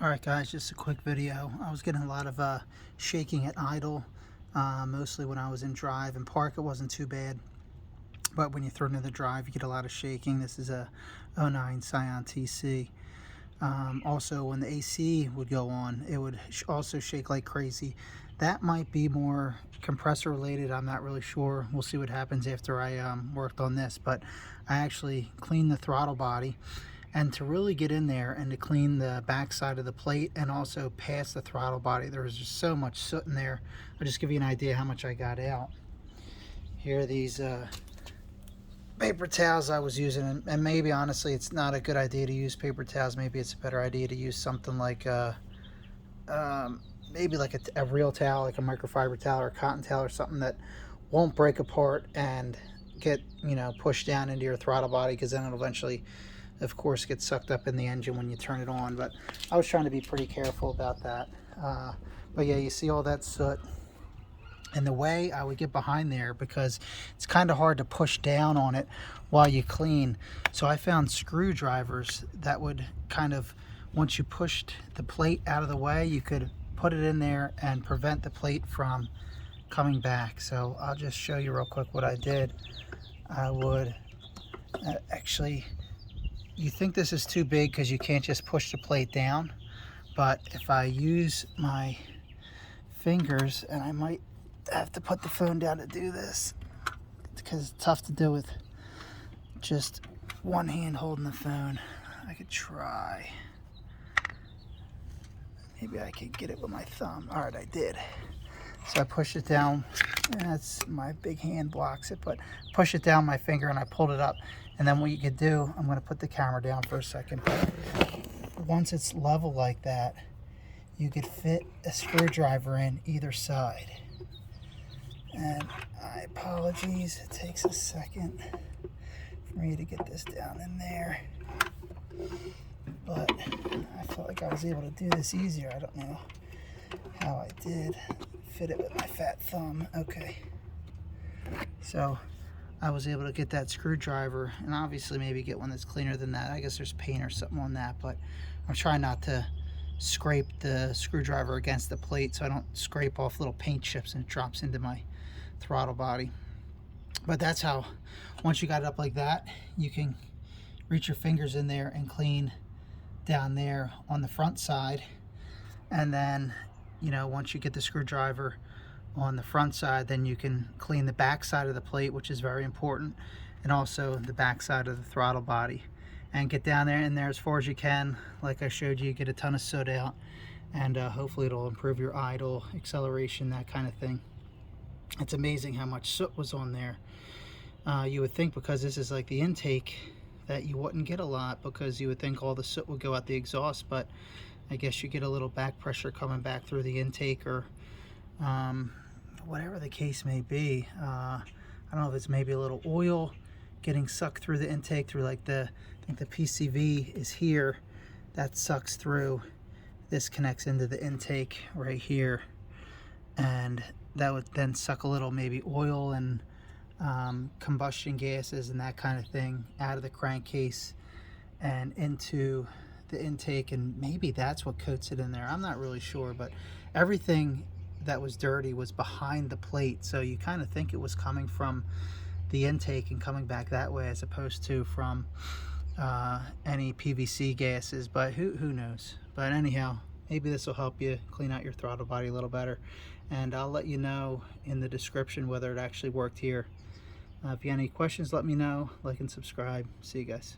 Alright guys, just a quick video. I was getting a lot of shaking at idle, mostly when I was in drive. And park it wasn't too bad, but when you throw it into the drive you get a lot of shaking. This is a '09 Scion TC. Also when the AC would go on, it would also shake like crazy. That might be more compressor related, I'm not really sure. We'll see what happens after I worked on this, but I actually cleaned the throttle body. And to really get in there and to clean the back side of the plate and also past the throttle body, there was just so much soot in there. I'll just give you an idea how much I got out. Here are these paper towels I was using, and maybe honestly it's not a good idea to use paper towels. Maybe it's a better idea to use something like maybe like a real towel, like a microfiber towel or a cotton towel or something that won't break apart and get, you know, pushed down into your throttle body, because then it'll eventually, of course, get sucked up in the engine when you turn it on. But I was trying to be pretty careful about that. But yeah, you see all that soot. And the way I would get behind there, because it's kind of hard to push down on it while you clean, so I found screwdrivers that would kind of, once you pushed the plate out of the way, you could put it in there and prevent the plate from coming back. So I'll just show you real quick what I did. I would actually, you think this is too big because you can't just push the plate down, but if I use my fingers, and I might have to put the phone down to do this because it's tough to do with just one hand holding the phone. I could try. Maybe I could get it with my thumb. All right, I did. So I push it down, and that's, my big hand blocks it, but push it down my finger and I pulled it up. And then what you could do, I'm going to put the camera down for a second, but once it's level like that, you could fit a screwdriver in either side. And apologies, it takes a second for me to get this down in there, but I felt like I was able to do this easier. I don't know how I did fit it with my fat thumb. Okay, so I was able to get that screwdriver, and obviously maybe get one that's cleaner than that. I guess there's paint or something on that, but I'm trying not to scrape the screwdriver against the plate so I don't scrape off little paint chips and it drops into my throttle body. But that's how, once you got it up like that, you can reach your fingers in there and clean down there on the front side. And then, you know, once you get the screwdriver on the front side, then you can clean the back side of the plate, which is very important, and also the back side of the throttle body, and get down there in there as far as you can. Like I showed you, get a ton of soot out, and hopefully it'll improve your idle, acceleration, that kind of thing. It's amazing how much soot was on there. You would think because this is like the intake that you wouldn't get a lot, because you would think all the soot would go out the exhaust, but I guess you get a little back pressure coming back through the intake, or whatever the case may be. I don't know if it's maybe a little oil getting sucked through the intake, through like I think the PCV is here, that sucks through. This connects into the intake right here, and that would then suck a little maybe oil and combustion gases and that kind of thing out of the crankcase and into the intake, and maybe that's what coats it in there. I'm not really sure, but everything that was dirty was behind the plate, so you kind of think it was coming from the intake and coming back that way, as opposed to from any PVC gases, but who knows. But anyhow, maybe this will help you clean out your throttle body a little better, and I'll let you know in the description whether it actually worked here. If you have any questions, let me know. Like and subscribe. See you guys.